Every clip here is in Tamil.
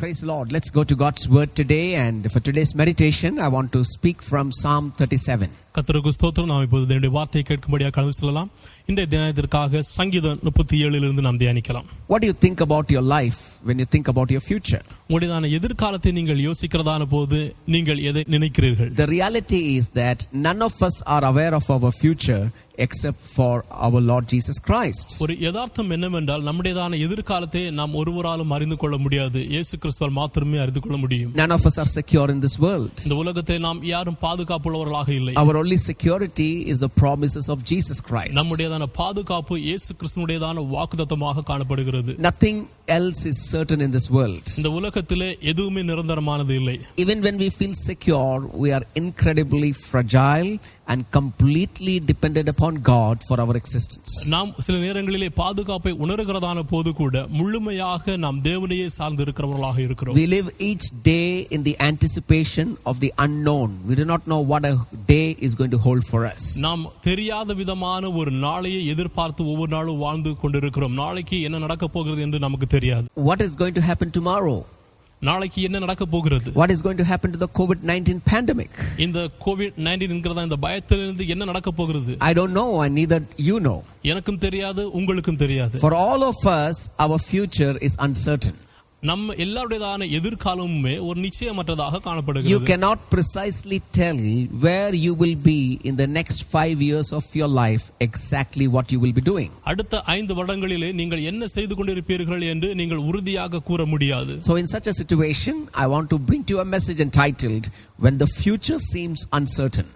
Praise the Lord. Let's go to God's word today, and for today's meditation I want to speak from Psalm 37. கர்த்தருக்கு ஸ்தோத்திரம். நாம் இப்போது தேவனுடைய வார்த்தையை கேட்கும்படியாக கடந்து செல்லலாம். இன்றைய தினத்திற்காக சங்கீதம் 37 இருந்து நாம் தியானிக்கலாம். What do you think about your life when you think about your future? உங்களுடைய எதிர்காலத்தை நீங்கள் யோசிக்கிறதான போது நீங்கள் எதை நினைக்கிறீர்கள்? The reality is that none of us are aware of our future except for our Lord Jesus Christ. ஒரு யதார்த்தம் என்னவென்றால் நம்முடையதான எதிர்காலத்தை நாம் ஒருவராலும் அறிந்து கொள்ள முடியாது. இயேசு கிறிஸ்துவால் மாத்திரமே அறிந்து கொள்ள முடியும். None of us are secure in this world. இந்த உலகத்தை நாம் யாரும் பாதுகாப்புள்ளவர்களாக இல்லை. Our only security is the promises of Jesus Christ. நம்முடையதான பாதுகாப்பு இயேசு கிறிஸ்துவுடையதான வாக்குத்தத்தமாக காணப்படுகிறது. Nothing else is certain in this world. இந்த உலகத்திலே எதுவுமே நிரந்தரமானது இல்லை. Even when we feel secure, we are incredibly fragile and completely dependent upon God for our existence. நாம் சில நேரங்களிலே பாதுகாப்பை உணர்கிறதான போது கூட முழுமையாக நாம் தேவனையே சார்ந்து இருக்கிறவர்களாக இருக்கிறோம். We live each day in the anticipation of the unknown. We do not know what a day is going to hold for us. நாம் தெரியாத விதமான ஒரு நாளையை எதிர்பார்த்து ஒவ்வொரு நாளும் வாழ்ந்து கொண்டிருக்கிறோம். நாளைக்கு என்ன நடக்க போகிறது என்று நமக்கு தெரியாது. What is going to happen tomorrow? நாளைக்கு என்ன நடக்க போகிறது? What is going to happen to the COVID-19 pandemic? இந்த COVID-19 என்கிறதா இந்த பயத்திலிருந்து என்ன நடக்க போகிறது? I don't know, and neither you know. எனக்கும் தெரியாது, உங்களுக்கும் தெரியாது. For all of us, our future is uncertain. நம்ம எல்லாருடையதான எதிர்காலமுமே ஒரு நிச்சயமற்றதாக காணப்படுகிறது. You cannot precisely tell where you will be in the next 5 years of your life, exactly what you will be doing. அடுத்த 5 வருடங்களிலே நீங்கள் என்ன செய்து கொண்டிருப்பீர்கள் என்று நீங்கள் உறுதியாக கூற முடியாது. So in such a situation, I want to bring to you a message entitled, When the Future Seems Uncertain.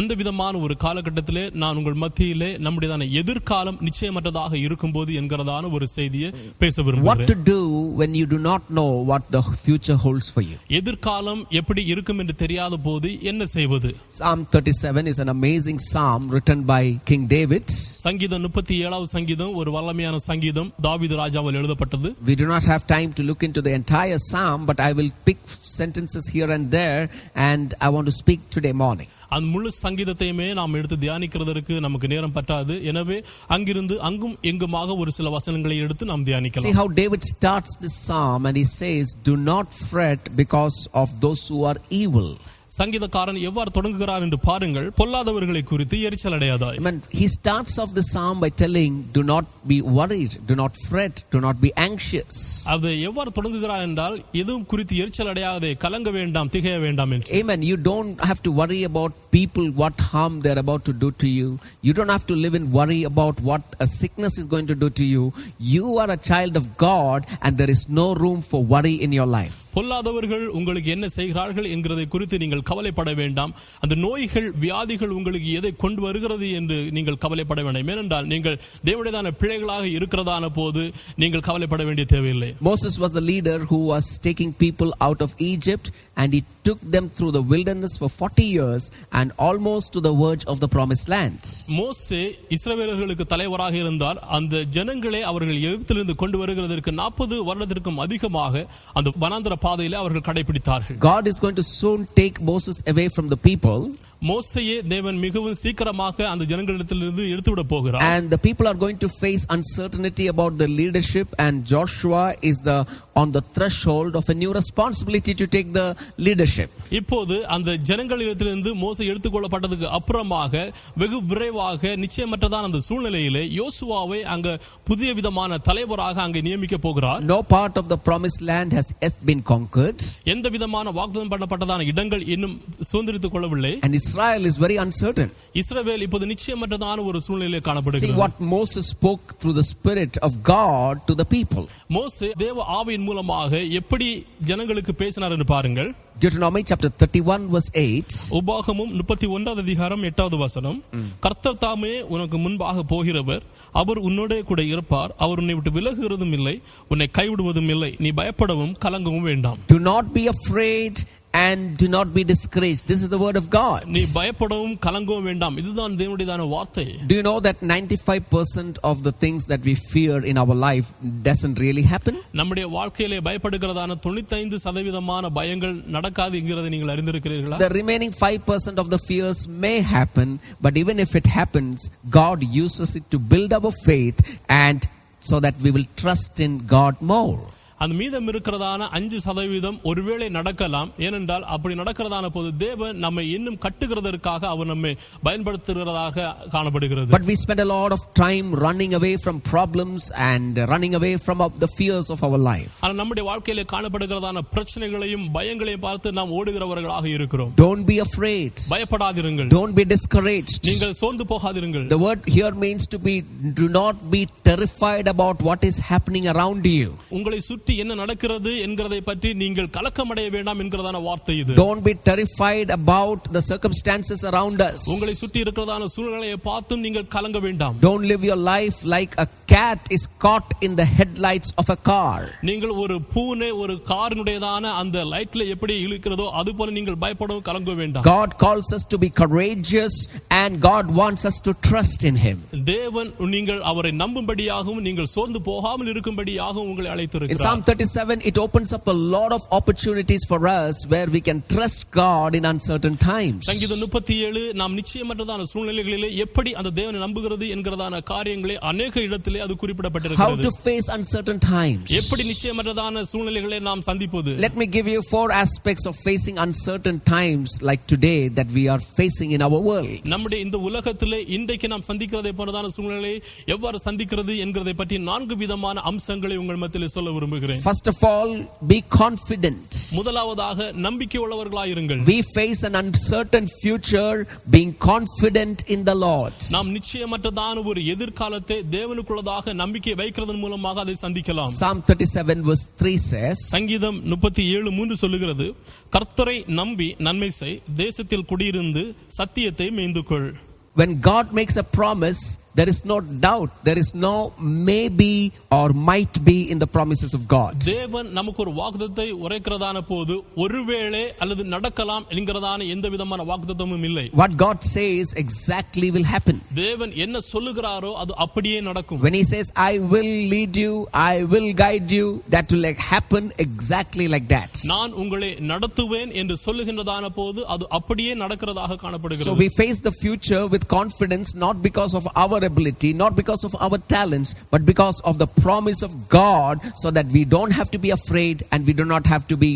அந்த விதமான ஒரு காலகட்டத்திலே நான் உங்கள் மத்தியிலே நம்முடையதான எதிர்காலம் நிச்சயமற்றதாக இருக்கும்போது என்கிறதான ஒரு செய்தியை பேச விரும்புகிறேன். What to do when you do not know what the future holds for you? எதிர்காலம் எப்படி இருக்கும் என்று தெரியாத போது என்ன செய்வது? Psalm 37 is an amazing psalm written by King David. சங்கீதம் 37வது சங்கீதம் ஒரு வல்லமையான சங்கீதம் தாவீது ராஜாவால் எழுதப்பட்டது. We do not have time to look into the entire psalm, but I will pick sentences here and there, and I want to speak today morning. அந்த முழு சங்கீதத்தையுமே நாம் எடுத்து தியானிக்கிறதற்கு நமக்கு நேரம் பற்றாது. எனவே அங்கிருந்து அங்கும் எங்குமாக ஒரு சில வசனங்களை எடுத்து நாம் தியானிக்கலாம். See how David starts this psalm and he says, "Do not fret because of those who are evil." சங்கீதக்காரன் எவ்வாறு தொடங்குகிறார் என்று பாருங்கள். பொல்லாதவர்களை குறித்து எரிச்சல் அடையாதாய். He starts off the psalm by telling, do not be worried, do not fret, do not be anxious. அது எவ்வாறு தொடங்குகிறார் என்றால் எதுவும் குறித்து எரிச்சல் அடையாதே, கலங்க வேண்டாம், திகைய வேண்டாம் என்று. Amen. You don't have to worry about people, what harm they're about to do to you. You don't have to live in worry about what a sickness is going to do to you. You are a child of God, and there is no room for worry in your life. பொல்லாதவர்கள் உங்களுக்கு என்ன செய்கிறார்கள் என்கிறதை குறித்து நீங்கள் கவலைப்பட வேண்டாம். அந்த நோய்கள் வியாதிகள் உங்களுக்கு எதை கொண்டு வருகிறது என்று நீங்கள் கவலைப்பட வேண்டாம். ஏனென்றால் நீங்கள் தேவனுடையதான பிள்ளைகளாக இருக்கிறதான போது நீங்கள் கவலைப்பட வேண்டிய தேவையில்லை. Moses was the leader who was taking people out of Egypt, and he took them through the wilderness for 40 years and almost to the verge of the promised land. மோசே இஸ்ரவேலர்களுக்கு தலைவராக இருந்தார். அந்த ஜனங்களே அவர்கள் எகிப்திலிருந்து கொண்டு வருகிறதற்கு 40 வருடத்திற்கும் அதிகமாக அந்த வனாந்தர பாதையிலே அவர்கள் கடைபிடித்தார்கள். God is going to soon take Moses away from the people. மோசேயை தேவன் மிகவும் சீக்கிரமாக அந்த ஜனங்களிடத்திலிருந்து எடுத்துவிட போகிறார். And the people are going to face uncertainty about the leadership, and Joshua is on the threshold of a new responsibility to take the leadership. இப்போது அந்த ஜனங்களிடத்திலிருந்து மோசே எடுத்துக்கொள்ளப்பட்டதுக்கு அப்புறமாக வெகு விரைவாக நிச்சயமற்றதான அந்த சூழ்நிலையிலே யோசுவாவை அங்க புதிய விதமான தலைவராக அங்கே நியமிக்க போகிறார். No part of the promised land has yet been conquered. எந்த விதமான வாக்குத்தத்தம் பண்ணப்பட்டதான இடங்கள் இன்னும் சுதந்திரித்துக் கொள்ளவில்லை. And Israel is very uncertain. இஸ்ரவேல் இப்போது நிச்சயமற்றதான ஒரு சூழ்நிலையிலே காணப்படுகிறது. See what Moses spoke through the Spirit of God to the people. மோசே தேவ ஆவியின் மூலமாக எப்படி ஜனங்களுக்கு பேசினார் என்று பாருங்கள். Deuteronomy chapter 31 verse 8. உபாகமம் 31வது அதிகாரம் 8வது வசனம். கர்த்தர் தாமே உனக்கு முன்பாக போகிறவர், அவர் உன்னோடே கூட இருப்பார், அவர் உன்னை விட்டு விலகுகிறதும் இல்லை, உன்னை கைவிடுவதும் இல்லை, நீ பயப்படவும் கலங்கவும் வேண்டாம். Do not be afraid and do not be discouraged. This is the word of God. நீ பயப்படவும் கலங்கவும் வேண்டாம். இதுதான் தேவனுடையதான வார்த்தை. Do you know that 95% of the things that we fear in our life doesn't really happen? நம்முடைய வாழ்க்கையிலே பயப்படுகிறதான 95% பயங்கள் நடக்காது என்கிறதை நீங்கள் அறிந்திருக்கிறீர்களா? The remaining 5% of the fears may happen, but even if it happens, God uses it to build our faith, and so that we will trust in God more. அந்த மீதம் இருக்கிறதான 5% ஒருவேளை நடக்கலாம். ஏனென்றால் அப்படி நடக்கிறதான போது தேவன் நம்மை இன்னும் கட்டுகிறதற்காக அவர் நம்மை பயன்படுத்துகிறதாக காணப்படுகிறது. But we spend a lot of time running away from problems and running away from the fears of our life. ஆனால் நம்முடைய வாழ்க்கையிலே காணப்படுகிறதான பிரச்சனைகளையும் பயங்களையும் பார்த்து நாம் ஓடுகிறவர்களாக இருக்கிறோம். Don't be afraid. பயப்படாதிருங்கள். Don't be discouraged. நீங்கள் சோர்ந்து போகாதிருங்கள். The word here means to be, do not be terrified about what is happening around you. உங்களை சுற்றி என்ன நடக்கிறது என்கிறதை பற்றி நீங்கள் கலக்கமடைய வேண்டாம் என்கிறதான வார்த்தை இது. Don't be terrified about the circumstances around us. உங்களை சுற்றி இருக்கிறதான சூழ்நிலையை பார்த்தும் நீங்கள் கலங்க வேண்டாம். Don't live your life like a cat is caught in the headlights of a car. நீங்கள் ஒரு பூனை ஒரு காரினுடையதான அந்த லைட்ல எப்படி இழுக்கிறதோ அதுபோல நீங்கள் பயப்படவும் கலங்க வேண்டாம். God calls us to be courageous and God wants us to trust in him. தேவன் நீங்கள் அவரை நம்பும்படியாகவும் நீங்கள் சோர்ந்து போகாமல் இருக்கும்படியாகவும் உங்களை அழைத்திருக்கிறார். In Psalm 37 it opens up a lot of opportunities for us where we can trust God in uncertain times. சங்கீதம் 37 நாம் நிச்சயமற்றதான சூழ்நிலைகளிலே எப்படி அந்த தேவனை நம்புகிறது என்கிறதான காரியங்களை अनेक இடத்திலே அது குறிப்பிடப்பட்டிருக்கிறது. How to face uncertain times. எப்படி நிச்சயமற்றதான சூழ்நிலைகளை நாம் சந்திப்பது. Let me give you 4 aspects of facing uncertain times like today that we are facing in our world. நம்முடைய இந்த உலகத்திலே இன்றைக்கு நாம் சந்திக்கிறதை போன்றதான சூழ்நிலையை எவ்வாறு சந்திக்கிறது என்கிறதை பற்றி 4 விதமான அம்சங்களை உங்கள் மத்தியிலே சொல்ல விரும்புகிறேன். First of all, be confident. முதலாவதாக நம்பிக்கை உள்ளவர்களாய் இருங்கள். We face an uncertain future being confident in the Lord. நாம் நிச்சயமற்றதான ஒரு எதிர்காலத்தை தேவனுக்குள்ளதாக நம்பிக்கை வைக்கிறதன் மூலமாக அதை சந்திக்கலாம். Psalm 37 verse 3 says, சங்கீதம் 37:3 சொல்லுகிறது, கர்த்தரை நம்பி நன்மை செய், தேசத்தில் குடியிருந்து சத்தியத்தை மேய்ந்துகொள். When God makes a promise, there is no doubt, there is no maybe or might be in the promises of God. தேவன் நமக்கு ஒரு வாக்குத்தத்தத்தை உரைக்கிறதான போது ஒருவேளை அல்லது நடக்கலாம் என்கிறதான எந்த விதமான வாக்குத்தத்தமும் இல்லை. What God says exactly will happen. தேவன் என்ன சொல்லுகிறாரோ அது அப்படியே நடக்கும். When he says I will lead you, I will guide you, that will happen exactly like that. நான் உங்களை நடத்துவேன் என்று சொல்லுகின்றதான போது அது அப்படியே நடக்கிறதாக காணப்படுகிறது. So we face the future with confidence, not because of our ability, not because of our talents, but because of the promise of God, so that we don't have to be afraid and we do not have to be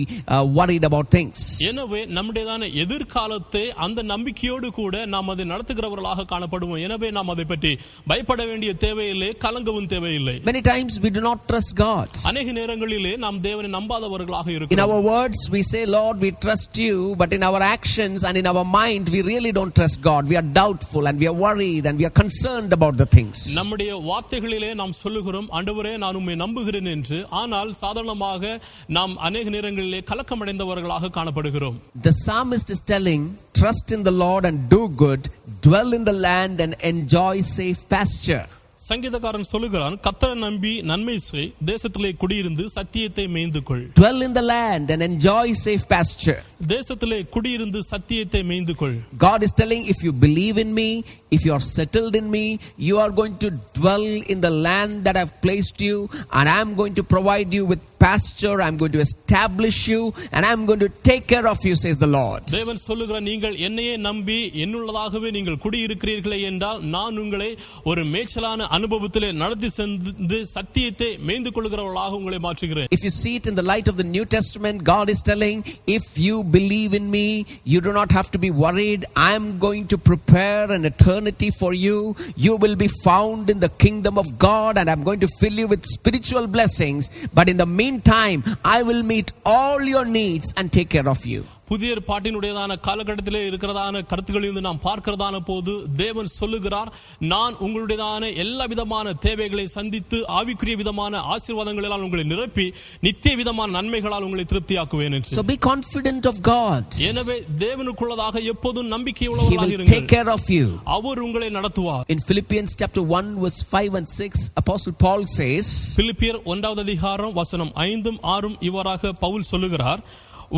worried about things. எனவே நம்முடையதான எதிர்காலத்தை அந்த நம்பிக்கையோடு கூட நாம் அதை நடத்துகிறவர்களாக காணப்படுவோம். எனவே நாம் அதை பற்றி பயப்பட வேண்டிய தேவையில்லை, கலங்கவும் தேவையில்லை. Many times we do not trust God. அநேக நேரங்களிலே நாம் தேவனை நம்பாதவர்களாக இருக்கிறோம். In our words we say, Lord, we trust you, but in our actions and in our mind we really don't trust God. We are doubtful and we are worried and we are concerned about the things. நம்முடைய வார்த்தைகளிலே நாம் சொல்லுகிறோம், ஆண்டவரே நான் உம்மை நம்புகிறேன் என்று. ஆனால் சாதாரணமாக நாம் அநேக நேரங்களிலே கலக்கமடைந்தவர்களாக காணப்படுகிறோம். The psalmist is telling, trust in the Lord and do good, dwell in the land and enjoy safe pasture. சங்கீதக்காரன் சொல்லுகிறான், கர்த்தரை நம்பி நன்மை செய், தேசத்திலே குடியிருந்து சத்தியத்தை மேய்ந்துகொள். Dwell in the land and enjoy safe pasture. தேசத்திலே குடியிருந்து சத்தியத்தை மேய்ந்துகொள். God is telling, if you believe in me, if you are settled in me, you are going to dwell in the land that I have placed you, and I am going to provide you with pasture. I am going to establish you and I am going to take care of you, says the Lord. தேவன் சொல்லுகிறார், நீங்கள் என்னையே நம்பி என்னுள்ளதாகவே நீங்கள் குடியிருக்கிறீர்களே என்றால் நான் உங்களை ஒரு மேய்ச்சலான அனுபவத்திலே நடத்தி சென்று சத்தியத்தை மேய்ந்து கொள்கிறவர்களாக உங்களை மாற்றுகிறேன். If you see it in the light of the New Testament, God is telling, if you believe in me, you do not have to be worried. I am going to prepare an eternity for you. You will be found in the kingdom of God and I am going to fill you with spiritual blessings. But in the meantime, I will meet all your needs and take care of you. புதிய பாட்டினுடையதான காலகட்டத்திலே இருக்கிறதான கருத்துக்களிலிருந்து நாம் பார்க்கிறதான போது தேவன் சொல்லுகிறார், நான் உங்களுடையதான எல்லா விதமான தேவைகளை சந்தித்து ஆவிக்குரிய விதமான ஆசீர்வாதங்களால் உங்களை நிரப்பி நித்திய விதமான நன்மைகளால் உங்களை திருப்தியாக்குவேன் என்று. So be confident of God. எனவே தேவனுக்குள்ளதாக எப்போதும் நம்பிக்கை He உள்ளவர்களாக will இருங்கள். take care of you. அவர் உங்களை நடத்துவார். In Philippians chapter 1 verse 5 and 6, Apostle Paul says, பிலிப்பியர் 1வது அதிகாரம் வசனம் 5 6 இவ்வாறாக பவுல் சொல்லுகிறார்,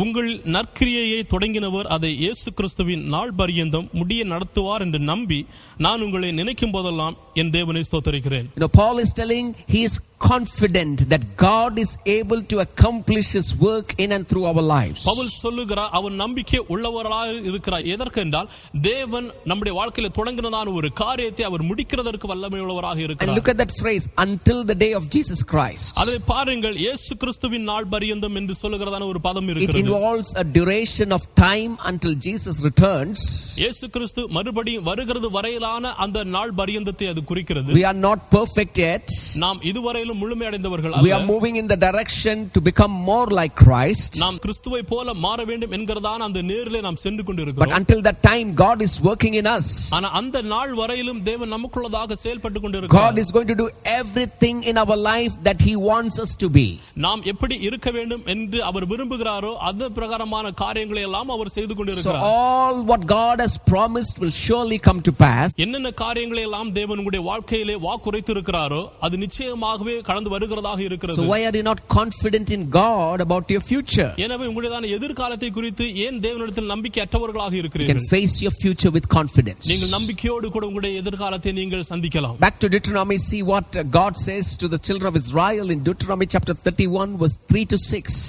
உங்கள் நற்கிரியையை தொடங்கினவர் அதை இயேசு கிறிஸ்துவின் நாள் பரியந்தம் முடிய நடத்துவார் என்று நம்பி நான் உங்களை நினைக்கும் போதெல்லாம் என் தேவனை ஸ்தோத்திரிக்கிறேன். Paul is telling he is confident that God is able to accomplish His work in and through our lives. Pavul சொல்லுகிறார், அவன் நம்பிக்கை உள்ளவராக இருக்கிறார். எதற்கென்றால் தேவன் நம்முடைய வாழ்க்கையில தொடங்கினதான ஒரு காரியத்தை அவர் முடிக்கிறதற்கு வல்லமை உள்ளவராக And இருக்கிறார். look at that phrase, until the day of Jesus Christ. அதை பாருங்கள், இயேசு கிறிஸ்துவின் நாள் பரியந்தம் என்று சொல்லுகிறதான ஒரு பதம் It இருக்கிறது. involves a duration of time until Jesus returns. இயேசு கிறிஸ்து மறுபடியும் வருகிறது வரையிலான அந்த நாள் பரியந்தத்தை அது குறிக்கிறது. We are not perfect yet. நாம் இதுவரையிலும் முழுமையடைந்தவர்கள் We are அல்ல. moving in the direction to become more like Christ. நாம் கிறிஸ்துவை போல மாற வேண்டும் என்கிறதான அந்த நேரிலே நாம் சென்று But கொண்டிருக்கிறோம். until that time, God is working in us. ஆனா அந்த நாள் வரையிலும் தேவன் நமக்குள்ளதாக செயல்பட்டு God கொண்டிருக்கிறார். is going to do everything in our life that He wants us to be. நாம் எப்படி இருக்க வேண்டும் என்று அவர் விரும்புகிறாரோ அந்த பிரகாரமான காரியங்களை எல்லாம் அவர் செய்து So கொண்டிருக்கிறார். all what God has promised will surely come to pass. என்னென்ன காரியங்களை எல்லாம் தேவன் உங்களுடைய வாழ்க்கையிலே வாக்குரைத்து இருக்கிறாரோ அது நிச்சயமாகவே கடந்து வருகிறதாக இருக்கிறது. So why are you not confident in God about your future? எனவே உங்களுடைய எதிர்காலத்தை குறித்து ஏன் தேவனிடத்தில் நம்பிக்கை அற்றவர்களாக You can இருக்கிறீர்கள்? face your future with confidence. நீங்கள் நம்பிக்கையோடு கூட உங்களுடைய எதிர்காலத்தை நீங்கள் சந்திக்கலாம். Back to Deuteronomy, see what God says to the children of Israel in Deuteronomy chapter 31 verse 3 to 6.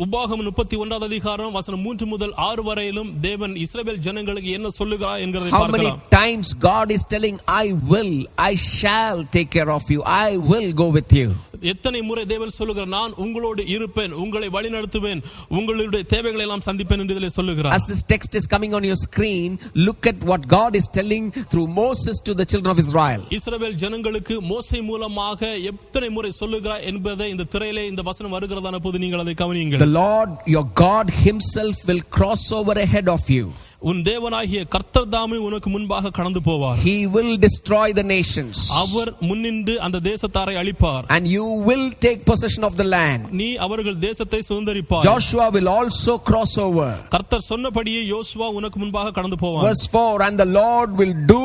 உபாகமம் 31வது அதிகாரம் வசனம் 3 முதல் 6 வரையிலும் தேவன் இஸ்ரவேல் ஜனங்களுக்கு என்ன சொல்லுகிறார் என்கிறதை How many பார்க்கலாம். times God is telling, I shall take care of you, I will go with you. எத்தனை முறை தேவன் சொல்லுகிறார், நான் உங்களோடு இருப்பேன், உங்களை வழிநடத்துவேன், உங்களுடைய தேவைகளை எல்லாம் சந்திப்பேன் என்று இதிலே சொல்லுகிறார். As this text is coming on your screen, look at what God is telling through Moses to the children of Israel. இஸ்ரவேல் ஜனங்களுக்கு மோசே மூலமாக எத்தனை முறை சொல்லுகிறார் என்பதை இந்த திரையிலே இந்த வசனம் வருகிறதான போது நீங்கள் அதை கவனியுங்கள். The Lord your God Himself will cross over ahead of you. உன் தேவனாகிய கர்த்தர் தாமே உனக்கு முன்பாக கடந்து போவார். He will destroy the nations. அவர் முன்னின்று அந்த தேசத்தாரை அழிப்பார். And you will take possession of the land. நீ அவர்கள் தேசத்தை சுதந்தரிப்பாய். Joshua will also cross over. கர்த்தர் சொன்னபடியே யோசுவா உனக்கு முன்பாக கடந்து போவார். Verse 4, and the Lord will do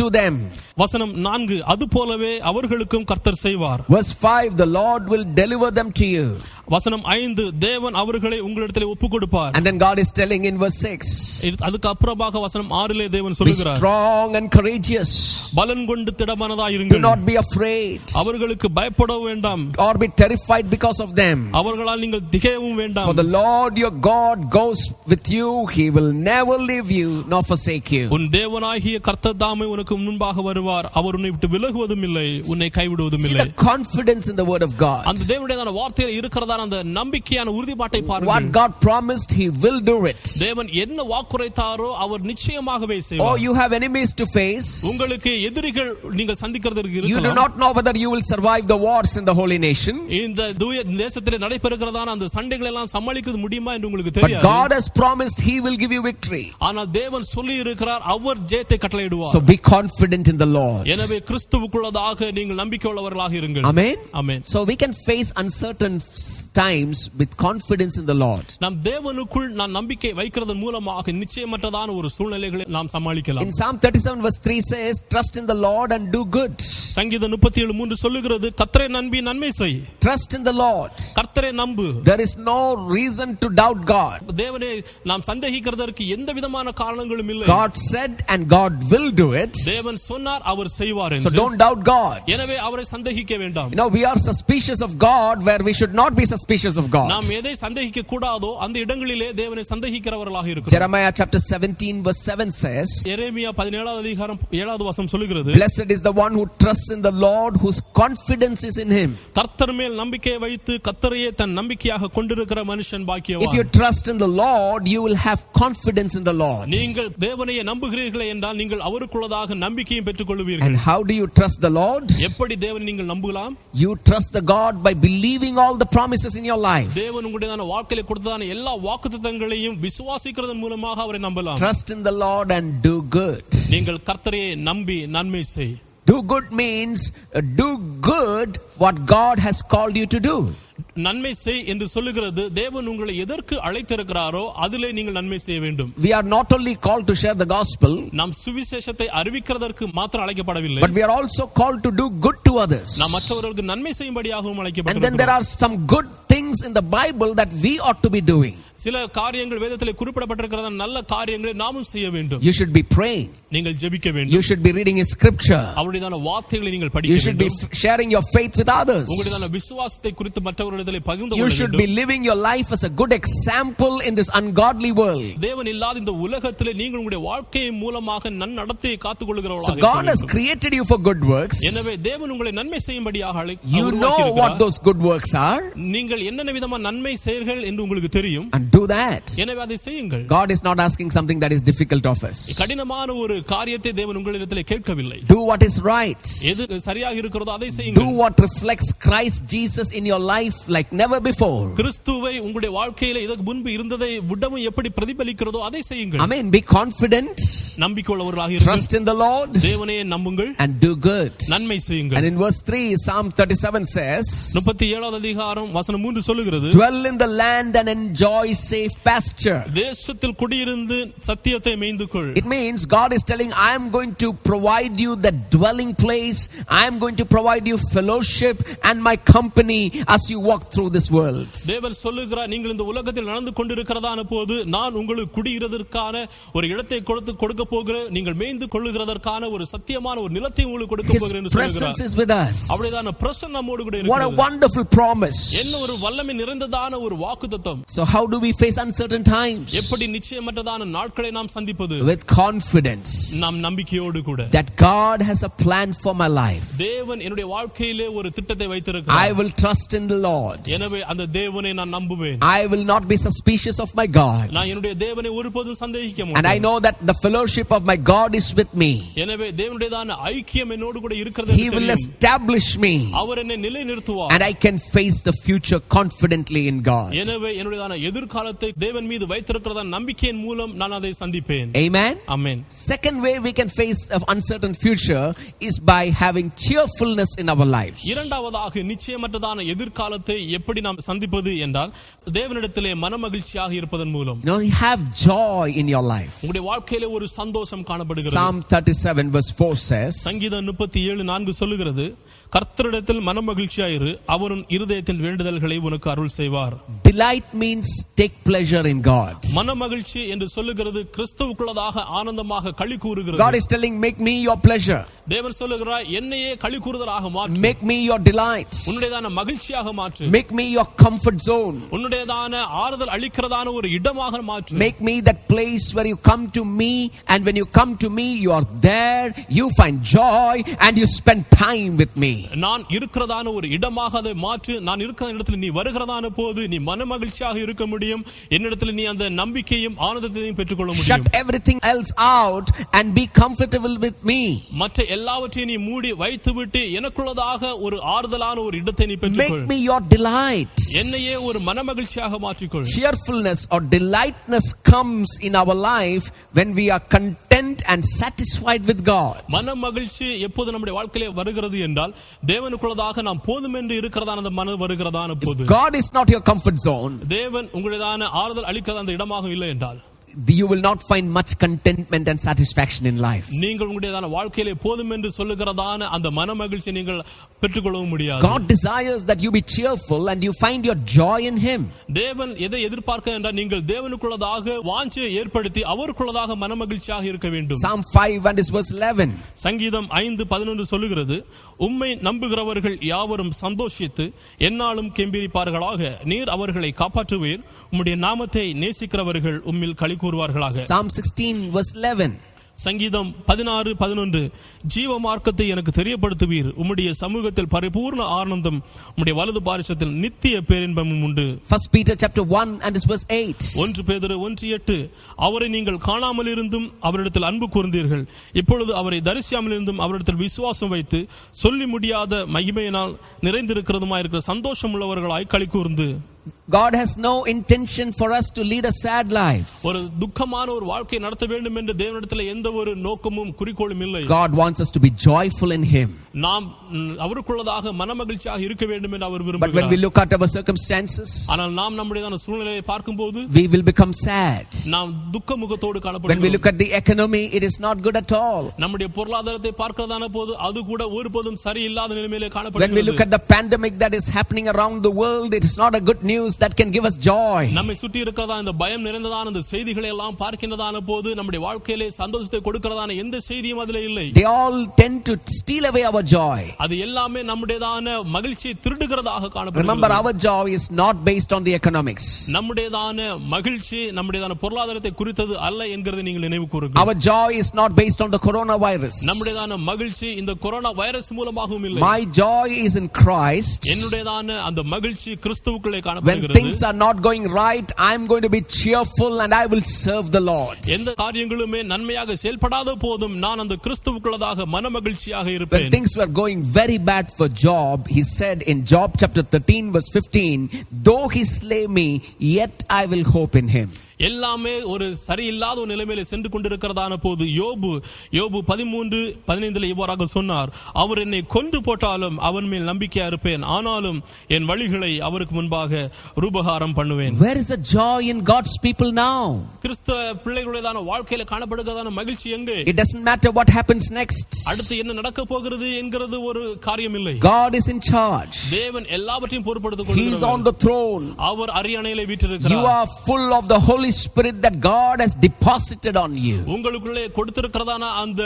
to them. வசனம் 4, அது போலவே அவர்களுக்கும் கர்த்தர் செய்வார். Verse 5, the Lord will deliver them to you. வசனம் 5, தேவன் அவர்களை உங்களிடத்தில் ஒப்புக் கொடுப்பார். And then God is telling in verse 6, அதுக்கு அப்புறமாக வசனம் 6 தேவன் be சொல்லுகிறார், strong and courageous. பலன் கொண்டு Do திடமனதாயிருங்கள். not be afraid அவர்களுக்கு பயப்பட வேண்டாம். or be terrified because of them. அவர்களால் நீங்கள் திகையவும் வேண்டாம். For the Lord your God goes with you. He will never leave you nor forsake you. உன் தேவனாகிய கர்த்தர் தாமே உனக்கு முன்பாக வருவார். அவர் உன்னை விட்டு விலகுவதும் இல்லை, உன்னை கைவிடுவதும் See இல்லை. the confidence in the word of God. அந்த தேவனுடைய வார்த்தையில் இருக்கிறதான அந்த நம்பிக்கையான உறுதிப்பாட்டை What பாருங்கள். God promised, He will do it. தேவன் என்ன வாக்குரைத்தாரோ அவர் நிச்சயமாகவே Oh, செய்வார். you have enemies to face. உங்களுக்கு எதிரிகள் நீங்கள் சந்திக்கிறதற்கு You do இருக்கலாம். not know whether you will survive the wars in the holy nation. இந்த தேசத்திலே நடைபெறுகிறதான அந்த சண்டைகளை எல்லாம் சமாளிக்க முடியுமா என்று உங்களுக்கு But தெரியாது. God has promised He will give you victory. ஆனால் தேவன் சொல்லி இருக்கிறார், அவர் ஜெயத்தை கட்டளையிடுவார். So be confident in the Lord. எனவே கிறிஸ்துவுக்குள்ளதாக நீங்கள் நம்பிக்கை உள்ளவர்களாக இருங்கள். Amen. Amen. So we can face uncertain times with confidence in the Lord. நாம் தேவனுக்குள் நாம் நம்பிக்கை வைக்கிறதன் மூலமாக நிச்சயமற்றதான ஒரு சூழ்நிலைகளை நாம் சமாளிக்கலாம். In Psalm 37 verse 3 says, trust in the Lord and do good. சங்கீதம் 37:3 சொல்லுகிறது, கர்த்தரை நம்பி நன்மை செய். Trust in the Lord. கர்த்தரை நம்பு. There is no reason to doubt God. தேவனை நாம் சந்தேகிக்கிறதற்கு எந்த விதமான காரணங்களும் இல்லை. God said and God will do it. தேவன் சொன்னார், அவர் செய்வார் So என்று. don't doubt God. எனவே அவரை சந்தேகிக்க வேண்டாம். You know, we are suspicious of God where we should not be suspicious of God. நாம் எதை சந்தேகிக்க கூடாதோ அந்த இடங்களிலே தேவனை சந்தேகிக்கிறவர்களாக இருக்கிறோம். Jeremiah chapter 17 verse 7 says, எரேமியா 17வது அதிகாரம் 7வது வசனம் சொல்லுகிறது, blessed is the one who trusts in the Lord, whose confidence is in Him. கர்த்தர் மேல் நம்பிக்கை வைத்து கர்த்தரையே தன் நம்பிக்கையாக கொண்டிருக்கிற மனுஷன் பாக்கியவான். If you trust in the Lord, you will have confidence in the Lord. நீங்கள் தேவனையே நம்புகிறீர்களே என்றால் நீங்கள் அவருக்குள்ளதாக நம்பிக்கையும் பெற்றுக் கொள்வீர்கள். And how do you trust the Lord? எப்படி தேவனை நீங்கள் நம்பலாம்? You trust the God by believing all the promises in your life. தேவன் உங்களுடைய வாழ்க்கையில கொடுத்ததான எல்லா வாக்குத்தத்தங்களையும் விசுவாசிக்கிறதன் மூலமாக அவரை நம்பலாம். Trust in the Lord and do good. நீங்கள் கர்த்தரையே நம்பி நன்மை செய். Do good means do good what God has called you to do. நன்மை செய் என்று சொல்லுகிறது, தேவன் உங்களை எதற்கு அழைத்திருக்கிறாரோ அதிலே நீங்கள் நன்மை செய்ய வேண்டும். We are not only called to share the gospel, நாம் சுவிசேஷத்தை அறிவிக்கிறதற்கு மாத்திரம் அழைக்கப்படவில்லை, but we are also called to do good to others. நாம் மற்றவர்களுக்கு நன்மை செய்யும்படியாகவும் And then there அழைக்கப்பட்டிருக்கிறோம். are some good things in the Bible that we ought to be doing. சில காரியங்கள் வேதத்திலே குறிப்பிடப்பட்டிருக்கிற நல்ல காரியங்களை நாமும் செய்ய வேண்டும். You should be praying. நீங்கள் ஜெபிக்க வேண்டும். You should be reading his scripture. அவருடையதான வார்த்தைகளை நீங்கள் படிக்க வேண்டும். You should be sharing your faith with others. உங்களுடையதான விசுவாசத்தை குறித்து மற்றவர்களிடத்திலே பகிர்ந்து கொள்ள You வேண்டும். should be living your life as a good example in this ungodly world. தேவன் இல்லாத இந்த உலகத்திலே நீங்கள் உங்களுடைய வாழ்க்கையின் மூலமாக நன்னடத்தையை காத்துக்கொள்கிறவர்களாக So God has created you for good works. எனவே தேவன் உங்களை நன்மை செய்யும்படியாக You know what those good works are. நீங்கள் என்னென்ன விதமான நன்மை செயல்கள் என்று உங்களுக்கு தெரியும். And do that. எனவே அதை செய்யுங்கள். God is not asking something that is difficult of us. கடினமான ஒரு காரியத்தை தேவன் உங்களிடத்திலே கேட்கவில்லை. Do what is right. எது சரியாக இருக்கிறதோ அதை செய்யுங்கள். Do what reflects Christ Jesus in your life like never before. கிறிஸ்துவை உங்களுடைய வாழ்க்கையிலே இதற்கு முன்பு இருந்ததை விடவும் எப்படி பிரதிபலிக்கிறதோ அதை செய்யுங்கள். Amen. Be confident. நம்பிக்கையுள்ளவர்களாக இருங்கள். Trust in the Lord. தேவனையே நம்புங்கள். And do good. நன்மை செய்யுங்கள். And in verse 3 Psalm 37 says 37வது அதிகாரம் வசனம் 3 சொல்லுகிறது, dwell in the land and enjoy safe pasture. தேசத்தில் குடியிருந்து சத்தியத்தை மேய்ந்துகொள். It means God is telling, I am going to provide you the dwelling place. I am going to provide you fellowship and my company as you walk through this world. தேவன் சொல்லுகிறார், நீங்கள் இந்த உலகத்தில் நடந்து கொண்டிருக்கிறதான போது நான் உங்களுக்கு குடியிருப்பதற்கான ஒரு இடத்தை கொடுக்க போகிறேன். நீங்கள் மேய்ந்து கொள்ளுகிறதற்கான ஒரு சத்தியமான ஒரு நிலத்தை உங்களுக்கு கொடுக்க போகிறேன் என்று சொல்கிறார். His presence is with us. அவருடையதான பிரசன்னம் நம்மோடு கூட இருக்கிறது. What a wonderful promise. என்ன ஒரு வல்லமை நிறைந்ததான ஒரு வாக்குத்தத்தம். So how do we face uncertain times? எப்படி நிச்சயமற்றதான நாட்களை நாம் சந்திப்பது? With confidence. நாம் நம்பிக்கையோடு கூட. That God has a plan for my life. தேவன் என்னுடைய வாழ்க்கையிலே ஒரு திட்டத்தை வைத்திருக்கிறார். I will trust in the Lord. எனவே அந்த தேவனை நான் நம்புவேன். I will not be suspicious of my God. நான் என்னுடைய தேவனை ஒருபோதும் சந்தேகிக்க மாட்டேன். And I know that the fellowship of my God is with me. எனவே தேவனுடையதான ஐக்கியம் என்னோடு கூட இருக்கிறது. He will establish me. அவர் என்னை நிலைநிறுத்துவார். And I can face the future confidently in God. எனவே என்னுடையதான எதிர்காலத்தை தேவன் மீது வைத்திருக்கிறதான நம்பிக்கையின் மூலம் நான் அதை சந்திப்பேன். Amen. Amen. Second way we can face an uncertain future is by having cheerfulness in our lives. இரண்டாவதாக நிச்சயமற்றதான எதிர்காலத்தை எப்படி நாம் சந்திப்பது என்றால் தேவனிடத்திலே மனமகிழ்ச்சியாக இருப்பதன் மூலம். You know, you have joy in your life. உங்களுடைய வாழ்க்கையிலே ஒரு சந்தோஷம் காணப்படுகிறது. Psalm 37 verse 4 says, சங்கீதம் 37:4 சொல்லுகிறது, கர்த்தரிடத்தில் மனமகிழ்ச்சியாயிரு, அவரும் இருதயத்தின் வேண்டுதல்களை உனக்கு அருள் செய்வார். Delight means take pleasure in God. மனமகிழ்ச்சி என்று சொல்லுகிறது கிறிஸ்துவுக்குள்ளதாக ஆனந்தமாக களி கூறுகிறது. God is telling, make me your pleasure. தேவன் சொல்லுகிறார், என்னையே களி கூறுதலாக மாற்று. Make me your delight. உன்னுடையதான மகிழ்ச்சியாக மாற்று. Make me your comfort zone. உன்னுடையதான ஆறுதல் அளிக்கிறதான ஒரு இடமாக மாற்று. Make me that place where you come to me, and when you come to me you are there, you find joy and you spend time with me. நான் இருக்கிறதான ஒரு இடமாக அதை மாற்று. நான் இருக்கிற இடத்துல நீ வருகிறதான போது நீ மனமகிழ்ச்சியாக இருக்க முடியும். என்னிடத்தில் நீ அந்த நம்பிக்கையும் ஆனந்தத்தையும் பெற்றுக்கொள்ள முடியும். Shut everything else out and be comfortable with me. மற்ற எல்லாவற்றையும் நீ மூடி வைத்துவிட்டு எனக்குள்ளதாக ஒரு ஆறுதலான ஒரு இடத்தை நீ பெற்றுக்கொள். Make me your delight. என்னையே ஒரு மனமகிழ்ச்சியாக மாற்றிக்கொள். Cheerfulness or delightness comes in our life when we are content and satisfied with God. மனமகிழ்ச்சி எப்போது நம்முடைய வாழ்க்கையிலே வருகிறது என்றால் தேவனுக்குள்ளதாக நாம் போதும் என்று இருக்கிறதான அந்த மனம் வருகிறதான போது. God is not your comfort zone. தேவன் உங்களுடையதான ஆறுதல் அளிக்கிறதான அந்த இடமாக இல்லை என்றால் you will not find much contentment and satisfaction in life. நீங்கள் உங்களுடையதான வாழ்க்கையிலே போதும் என்று சொல்லுகிறதான அந்த மனமகிழ்ச்சி நீங்கள் பெற்றுக்கொள்ள முடியாது. God desires that you be cheerful and you find your joy in him. தேவன் எதை எதிர்பார்க்க என்றால் நீங்கள் தேவனுக்குள்ளதாக வாஞ்சையை ஏற்படுத்தி அவருக்குள்ளதாக மனமகிழ்ச்சியாக இருக்க வேண்டும். Psalm 5 and verse 11. சங்கீதம் 5:11 சொல்லுகிறது, உம்மை நம்புகிறவர்கள் யாவரும் சந்தோஷித்து என்னாலும் கெம்பீரிப்பார்களாக. நீர் அவர்களை காப்பாற்றுவீர். உம்முடைய நாமத்தை நேசிக்கிறவர்கள் உம்மில் களி கூறுவார்களாக. Psalm 16 verse 11. சங்கீதம் 16:11 ஜீவ மார்க்கத்தை எனக்கு தெரியப்படுத்துவீர். உம்முடைய சமூகத்தில் பரிபூர்ண ஆனந்தம், உம்முடைய வலது பாரிசத்தில் நித்திய பேரின்பமும் உண்டு. 1 Peter chapter 1 and verse 8. 1 பேதுரு 1:8 அவரை நீங்கள் காணாமல் இருந்தும் அவரிடத்தில் அன்பு கூர்ந்தீர்கள். இப்பொழுது அவரை தரிசியாமல் இருந்தும் அவரிடத்தில் விசுவாசம் வைத்து சொல்லி முடியாத மகிமையினால் நிறைந்திருக்கிறதுமாய் இருக்கிற சந்தோஷம் உள்ளவர்களாய் களி கூர்ந்து. God has no intention for us to lead a sad life. ஒரு துக்கமான ஒரு வாழ்க்கை நடத்த வேண்டும் என்று தேவனிடத்தில் எந்த ஒரு நோக்கமும் குறிக்கோளும் இல்லை. God wants us to be joyful in him. நாம் அவருக்குள்ளதாக மனமகிழ்ச்சியாக இருக்க வேண்டும் என்று அவர் விரும்புகிறார். But when we look at our circumstances, ஆனால் நாம் நம்முடையதான சூழ்நிலையை பார்க்கும்போது we will become sad. நாம் துக்க முகத்தோடு காணப்படுகிறோம். When we look at the economy, it is not good at all. நம்முடைய பொருளாதாரத்தை பார்க்கிறதான போது அது கூட ஒருபோதும் சரியில்லாத நிலைமையிலே காணப்படுகிறது. When we look at the pandemic that is happening around the world, it is not a good news that can give us joy. நம்மை சுற்றி இருக்கிறதா இந்த பயம் நிறைந்ததான இந்த செய்திகளை எல்லாம் பார்க்கின்றதான போது நம்முடைய வாழ்க்கையிலே சந்தோஷத்தை கொடுக்கிறதான எந்த செய்தியும் அதிலே இல்லை. They all tend to steal away our joy. அது எல்லாமே நம்முடையதான மகிழ்ச்சியை திருடுகிறதாக காணப்படுகிறது. Remember, our joy is not based on the economics. நம்முடையதான மகிழ்ச்சி நம்முடையதான பொருளாதாரத்தை குறித்தது அல்ல என்கிறதை நீங்கள் நினைவு கூறுங்கள். Our joy is not based on the coronavirus. நம்முடையதான மகிழ்ச்சி இந்த கொரோனா வைரஸ் மூலமாகவும் இல்லை. My joy is in Christ. என்னுடையதான அந்த மகிழ்ச்சி கிறிஸ்துவுக்குள்ளே When காணப்படுகிறது. things are not going right, I am going to be cheerful and I will serve the Lord. எந்த காரியங்களுமே நன்மையாக செயல்படாத போதும் நான் அந்த கிறிஸ்துவுக்குள்ளதாக மனமகிழ்ச்சியாக When இருப்பேன். things were going very bad for Job, he said in Job chapter 13 verse 15, though he slay me, yet I will hope in him. எல்லாமே ஒரு சரியில்லாத ஒரு நிலைமையில சென்று கொண்டிருக்கிறதான போது யோபு 13:15 இவ்வாறாக சொன்னார், அவர் என்னை கொன்று போட்டாலும் அவன் மேல் நம்பிக்கையா இருப்பேன், ஆனாலும் என் வழிகளை அவருக்கு முன்பாக ரூபகாரம் பண்ணுவேன். Where is the joy in God's people now? கிறிஸ்தவ பிள்ளைகளுடையதான வாழ்க்கையில காணப்படுகிறதான மகிழ்ச்சி எங்கே? It doesn't matter what happens next. அடுத்து என்ன நடக்க போகிறது என்கிறது ஒரு காரியம் இல்லை. God is in charge. தேவன் எல்லாவற்றையும் பொறுப்படுத்திக் He is கொள்கிறார். on the throne. Our அரியணையிலே You வீற்றிருக்கிறார். are full of the Holy Spirit that God has deposited on you. உங்களுக்குள்ளே கொடுத்திருக்கிறதான அந்த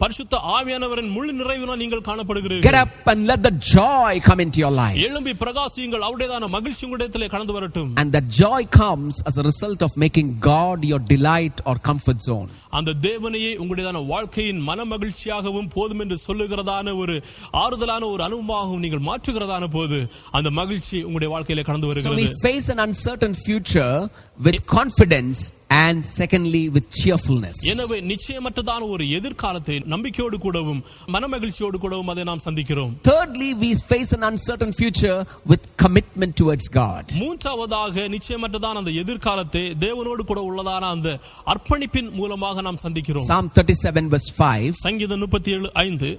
பரிசுத்த ஆவியானவரின் முழு நிறைவினால் நீங்கள் Get காணப்படுகிறீர்கள். up and let the joy come into your life. எழும்பி பிரகாசியுங்கள், அவருடையதான மகிழ்ச்சி உங்களிடத்திலே கடந்து வரட்டும். And that joy comes as a result of making God your delight or comfort zone. அந்த தேவனையே உங்களுடையதான வாழ்க்கையின் மன மகிழ்ச்சியாகவும் போதும் என்று சொல்லுகிறதான ஒரு ஆறுதலான ஒரு அனுபவமாகவும் நீங்கள் மாற்றுகிறதான போது அந்த மகிழ்ச்சி உங்களுடைய வாழ்க்கையிலே கடந்து So we வருகிறது. face an uncertain future with confidence and secondly with cheerfulness. எனவே நிச்சயமற்றதான ஒரு எதிர்காலத்தை நம்பிக்கையோடு கூடவும் மனமகிழ்ச்சியோடு கூடவும் அதை நாம் சந்திக்கிறோம். Thirdly, we face an uncertain future with commitment towards God. மூன்றாவதாக நிச்சயமற்றதான அந்த எதிர்காலத்தை தேவனோடு கூட உள்ளதான அந்த அர்ப்பணிப்பின் மூலமாக நாம் சந்திக்கிறோம். Psalm 37 verse 5. சங்கீதம் 37:5,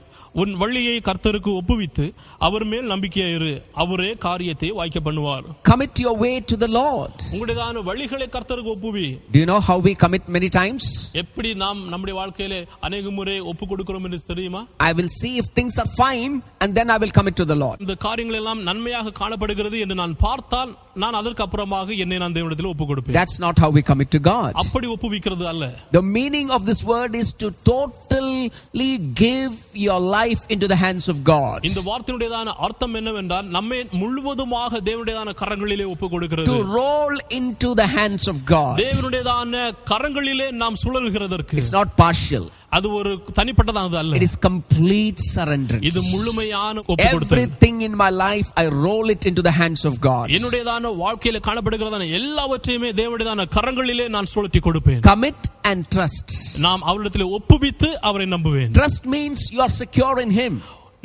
உன் வழியை கர்த்தருக்கு ஒப்புவித்து அவர் மேல் நம்பிக்கையாயிரு, அவரே காரியத்தை வாய்க்க பண்ணுவார். Commit your way to the Lord. உங்களுடையதான வழிகளை கர்த்தருக்கு ஒப்புவி. Do you know how we commit many times? எப்படி நாம் நம்முடைய வாழ்க்கையிலே அநேக முறை ஒப்பு கொடுக்கிறோம் என்று தெரியுமா? I will see if things are fine and then I will commit to the Lord. இந்த காரியங்கள் எல்லாம் நன்மையாக காணப்படுகிறது என்று நான் பார்த்தால் நான் அதற்கு அப்புறமாக என்னை நான் தேவனிடத்தில் ஒப்பு கொடுப்பேன். That's not how we commit to God. அப்படி ஒப்புவிக்கிறது அல்ல. The meaning of this word is to totally give your life into the hands of God. இந்த வார்த்தையுடையதான அர்த்தம் என்னவென்றால் நம்மை முழுவதுமாக தேவனுடையதான கரங்களிலே ஒப்பு கொடுக்கிறது. To roll into the hands of God. தேவனுடையதான கரங்களிலே நாம் சுழல்கிறதற்கு. It's not partial. அது ஒரு தனிப்பட்டதானது அல்ல. It is complete surrender. இது முழுமையான ஒப்புக்கொடுத்தல். Everything in my life I roll it into the hands of God. என்னுடையதான வாழ்க்கையில காணப்படுகிறதான எல்லாவற்றையுமே தேவனுடையதான கரங்களிலே நான் சுழற்றி கொடுப்பேன். Commit and trust. நாம் அவரிடத்திலே ஒப்புவித்து அவரை நம்புவேன். Trust means you are secure in Him.